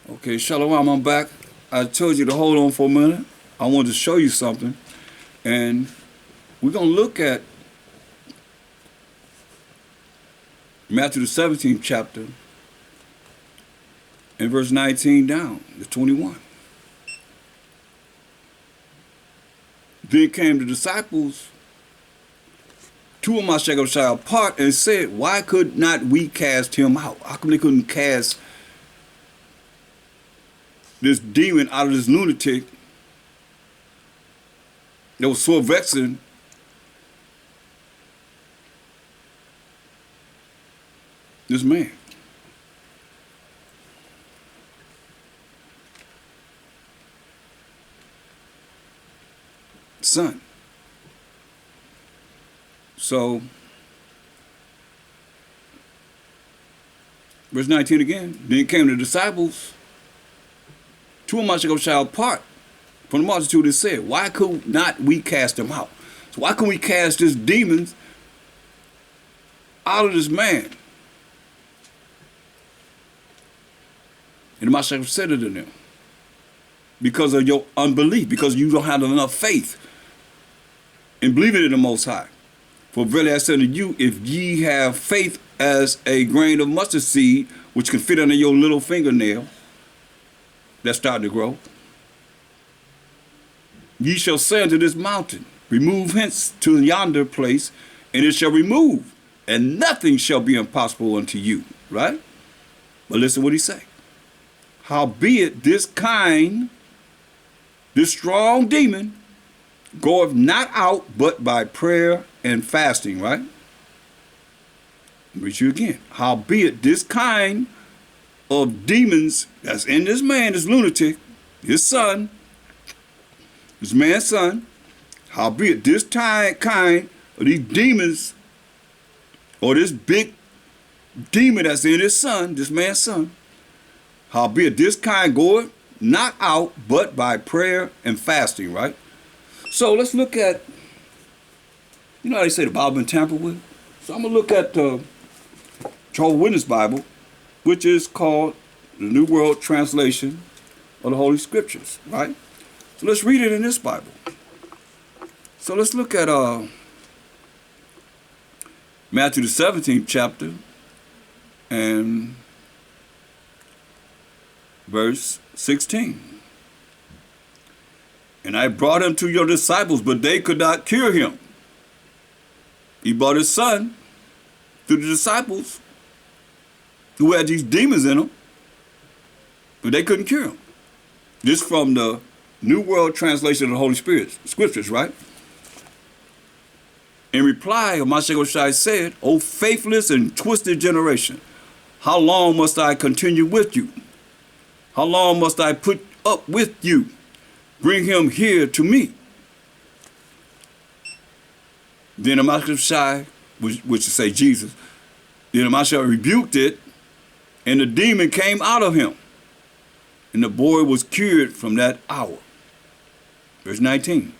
Okay, Shalom, I'm back. I told you to hold on for a minute. I wanted to show you something. And we're going to look at Matthew the 17th chapter and verse 19 down to 21. Then came the disciples to Mashiach apart and said, why could not we cast him out? How come they couldn't cast this demon out of this lunatic that was so vexing this man? Son. So, verse 19 again. Then came the disciples to Mashiach apart from the multitude and said, why could not we cast him out? So why can we cast this demons out of this man? And the Mashiach said it to them, because of your unbelief, because you don't have enough faith in believing in the Most High. For verily I say unto you, if ye have faith as a grain of mustard seed, which can fit under your little fingernail, that's starting to grow, ye shall say unto this mountain, remove hence to yonder place, and it shall remove, and nothing shall be impossible unto you. Right? But listen what he say. Howbeit this strong demon, goeth not out but by prayer and fasting. Right? Read you again. Howbeit this kind of demons that's in this man, this lunatic, his son, this man's son, howbeit this kind of these demons, or this big demon that's in his son, this man's son, howbeit this kind goeth not out but by prayer and fasting. Right? So let's look at, you know how they say the Bible been tampered with? So I'm going to look at the Jehovah's Witness Bible, which is called the New World Translation of the Holy Scriptures, right? So let's read it in this Bible. So let's look at Matthew the 17th chapter and verse 16. And I brought him to your disciples, but they could not cure him. He brought his son to the disciples who had these demons in them, but they couldn't cure him. This from the New World Translation of the Holy Spirit, Scriptures, right? In reply, Mashiach said, O faithless and twisted generation, how long must I continue with you? How long must I put up with you? Bring him here to me. Then the Mashiach, which is say Jesus, then the Mashiach rebuked it, and the demon came out of him, and the boy was cured from that hour. Verse 19.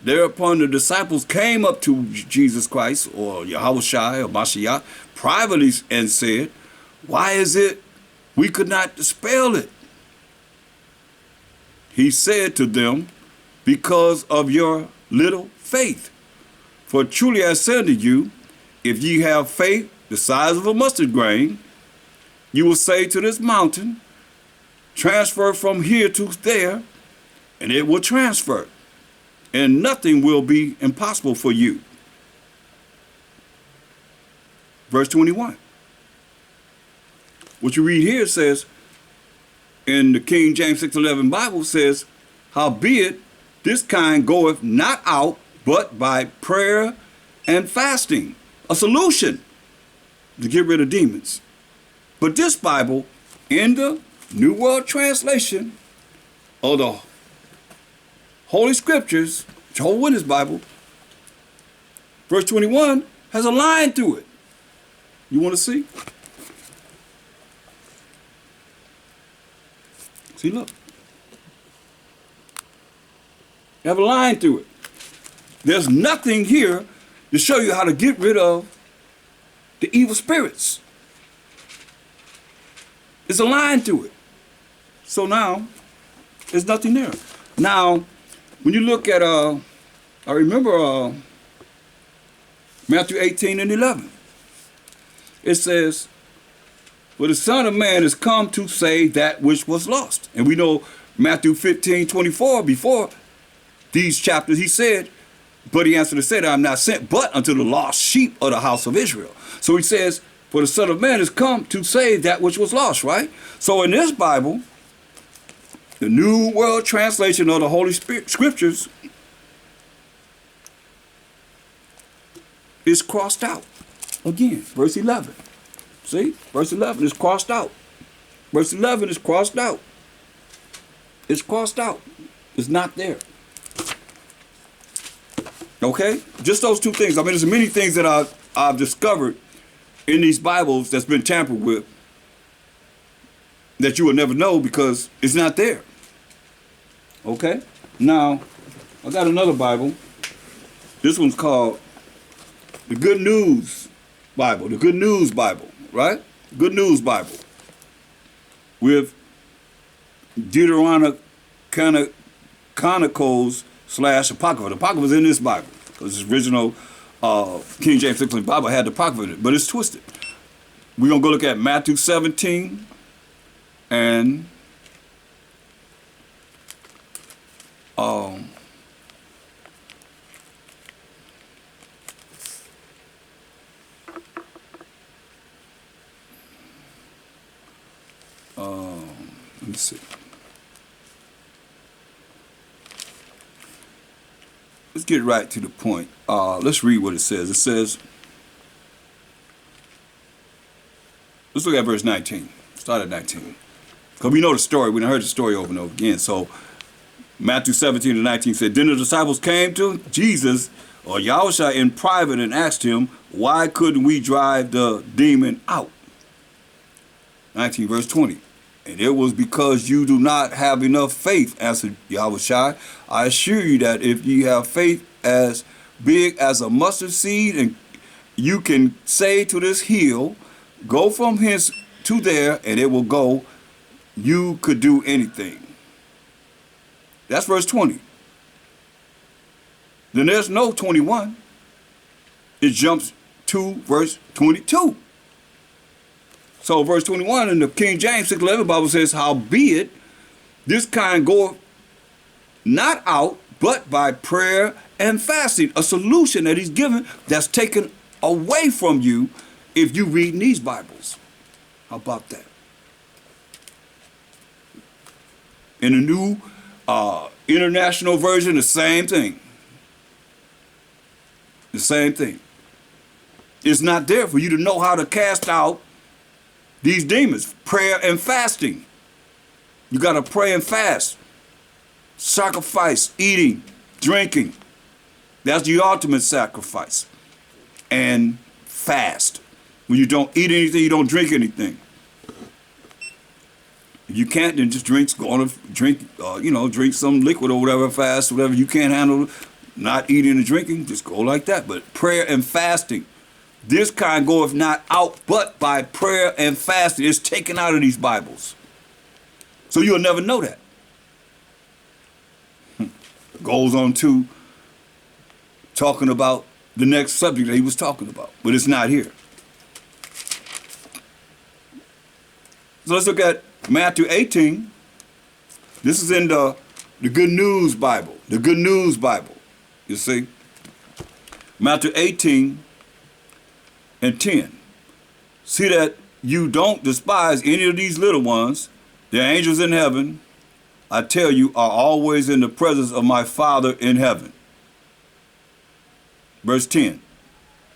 Thereupon the disciples came up to Jesus Christ, or Yahushua, or Mashiach, privately and said, why is it we could not dispel it? He said to them, because of your little faith. For truly I say unto you, if ye have faith the size of a mustard grain, you will say to this mountain, transfer from here to there, and it will transfer, and nothing will be impossible for you. Verse 21. What you read here says, in the King James 6:11 Bible says, howbeit this kind goeth not out but by prayer and fasting. A solution to get rid of demons. But this Bible, in the New World Translation of the Holy Scriptures, Jehovah's Witness Bible, verse 21 has a line through it. You want to see? See, look. You have a line through it. There's nothing here to show you how to get rid of the evil spirits. There's a line through it. So now, there's nothing there. Now, when you look at, I remember Matthew 18 and 11. It says, for the Son of Man is come to save that which was lost. And we know Matthew 15:24, before these chapters, he said, but he answered and said, I am not sent but unto the lost sheep of the house of Israel. So he says, for the Son of Man is come to save that which was lost, right? So in this Bible, the New World Translation of the Holy Spirit Scriptures is crossed out. Again, verse 11. See? Verse 11 is crossed out. Verse 11 is crossed out. It's crossed out. It's not there. Okay? Just those two things. I mean, there's many things that I've discovered in these Bibles that's been tampered with that you will never know because it's not there. Okay? Now, I got another Bible. This one's called the Good News Bible. The Good News Bible, right? Good News Bible. With Deuteronomy Chronicles / Apocrypha. The Apocrypha is in this Bible because the original King James Bible had the Apocrypha in it, but it's twisted. We're going to go look at Matthew 17 and let me see. Let's get right to the point. Let's read what it says. It says, let's look at verse 19. Start at 19. Because we know the story. We done heard the story over and over again. So Matthew 17 and 19 said, then the disciples came to Jesus or Yahushua in private and asked him, why couldn't we drive the demon out? 19 verse 20. And it was because you do not have enough faith, answered Yahushua. I assure you that if you have faith as big as a mustard seed, and you can say to this hill, go from hence to there, and it will go, you could do anything. That's verse 20. Then there's no 21. It jumps to verse 22. So verse 21 in the King James 6:11 Bible says, howbeit this kind goeth not out but by prayer and fasting. A solution that he's given that's taken away from you if you read these Bibles. How about that? In the New International Version, the same thing. The same thing. It's not there for you to know how to cast out these demons. Prayer and fasting. You got to pray and fast. Sacrifice, eating, drinking. That's the ultimate sacrifice. And fast. When you don't eat anything, you don't drink anything. If you can't, then just drink drink some liquid or whatever, fast, whatever you can't handle, not eating and drinking, just go like that. But prayer and fasting. This kind goeth not out but by prayer and fasting. It's taken out of these Bibles. So you'll never know that. Goes on to talking about the next subject that he was talking about, but it's not here. So let's look at Matthew 18. This is in the Good News Bible. The Good News Bible. You see? Matthew 18 and 10. See that you don't despise any of these little ones. The angels in heaven, I tell you, are always in the presence of my Father in heaven. Verse 10.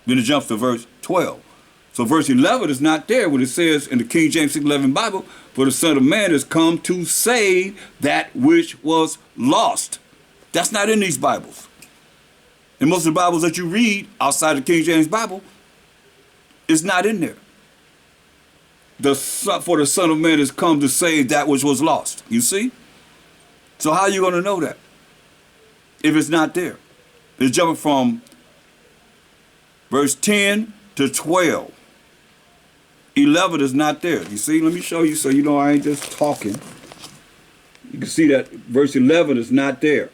Then it jumps to verse 12. So verse 11 is not there when it says in the King James 6:11 Bible, for the Son of Man has come to save that which was lost. That's not in these Bibles. In most of the Bibles that you read outside the King James Bible, it's not in there. For the Son of Man has come to save that which was lost. You see? So how are you going to know that if it's not there? It's jumping from verse 10 to 12. 11 is not there. You see? Let me show you so you know I ain't just talking. You can see that verse 11 is not there.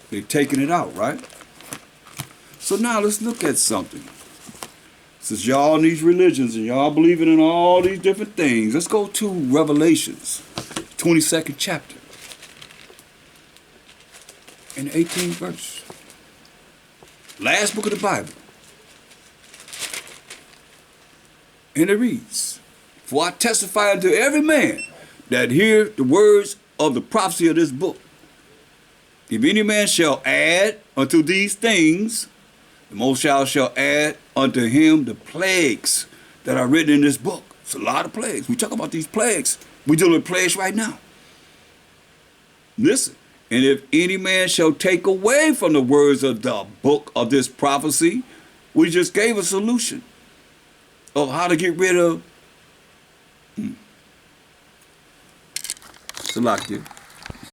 They're taking it out, right? So now let's look at something. Since y'all in these religions and y'all believing in all these different things, let's go to Revelations, 22nd chapter, and the 18th verse. Last book of the Bible. And it reads, "For I testify unto every man that hear the words of the prophecy of this book. If any man shall add unto these things, the Most High shall add unto him the plagues that are written in this book." It's a lot of plagues. We talk about these plagues. We're dealing with plagues right now. Listen. "And if any man shall take away from the words of the book of this prophecy," we just gave a solution of how to get rid of Salakia.